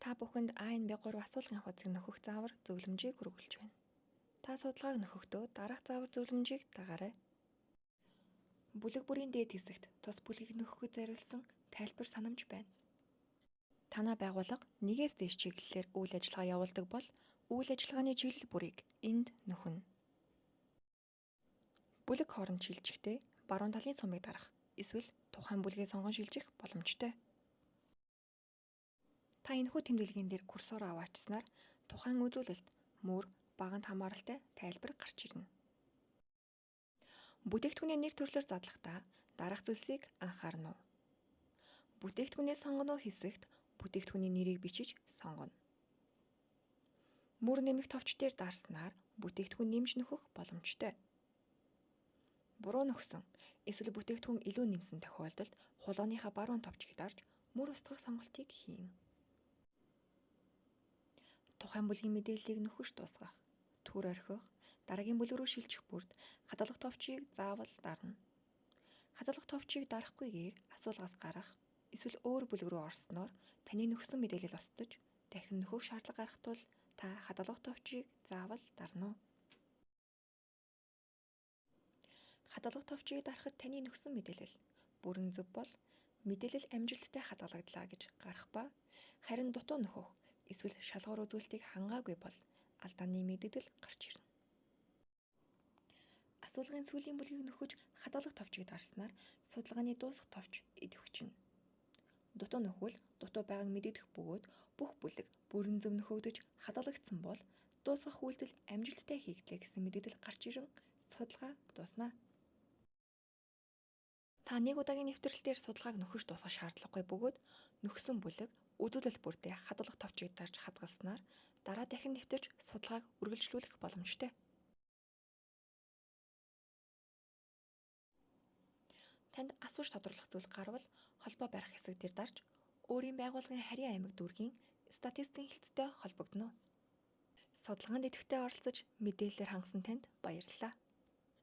Та бүхэнд АНБ3 асуулгын хуудсыг нөхөх заавар зөвлөмжийг хүргүүлж байна. Та судалгааг нөхөхдөө дараах заавар зөвлөмжийг дагаарай. Бүлэг бүрийн дээд хэсэгт тус бүлгийг нөхөхөд зориулсан тайлбар санамж байна. Танай байгууллага нэгээс дээш чиглэлээр үйл ажиллагаа явуулдаг бол үйл ажиллагааны чиглэл бүрийг энд нөхнө. Бүлэг хооронд шилжихдээ баруун талын сумыг дарах эсвэл тухайн бүлгээ сонгон шилжих боломжтой. Та энэхүү тэмдэглэгийн дээр курсор аваачснаар тухайн үзүүлэлт мөр баганд хамааралтай тайлбар гарч ирнэ. Бүтээгдэхүүний нэр төрлөөр задлахдаа дараах зүйлсийг анхаарна уу? Бүтээгдэхүүнээ сонгоно хэсэгт бүтээгдэхүүний нэрийг бичиж сонгоно. Мөр нэмэх товч дээр даарснаар бүтээгдэхүүн нэмж нөхөх боломжтой. Буруу нөхсөн эсвэл бүтээгдэхүүн илүү нэмсэн тохиолдолд хулгайныхаа баруун товчийг дарж мөр устгах сонголтыг хийн. Тухайн бүлгийн мэдээллийг нөхөж дуусгах, түр орхих, дараагийн бүлэг рүү шилжих бүрд хадгалах товчийг заавал дарна. Хадгалах товчийг дарахгүйгээр асуулгаас гарах эсвэл өөр бүлэг рүү орсноор таны нөхсөн мэдээлэл устдаж дахин нөхөх шаардлага гарах тул та хадгалах товчийг заавал дарна. Хадгалах товчийг дарахад таны нөхсөн мэдээлэл бүрэн зөв бол мэдээлэл амжилттай хадгалагдлаа гэж гарах ба харин дутуу нөхөх эсвэл шалгуур үзүүлэлтийг хангаагүй бол алдааны мэдэгдэл гарч ирнэ. Асуулгын сүүлийн бүлгийг нөхөж хадгалах товчийг дарснаар судалгааны дуусах товч идэвхжинэ. Дутуу нөхвөл дутуу байгааг мэдэгдэх бөгөөд бүх бүлэг бүрэн зөв нөхөгдөж хадгалагдсан бол дуусгах үйлдэл амжилттай хийгдлээ гэсэн мэдэгдэл гарч ирэн судалгаа дуусна. Та нэг удаагийн нэвтрэлтээр судалгааг нөхөж дуусгах шаардлагагүй бөгөөд нөхсөн бүлэг үзүүлэлт бүртээ хадгалах товчийг дарж хадгалснаар дараа дахин нэвтэрч судалгааг үргэлжлүүлэх боломжтой. Танд асууж тодорлох зүйл гарвал холбоо барих хэсэг дээр дарж өөрийн байгууллагын Харийн аймаг дүүргийн статистикийн хэлтстэй холбогдно уу? Судалгаанд идэвхтэй оролцож мэдээллээр хангасан танд баярлалаа.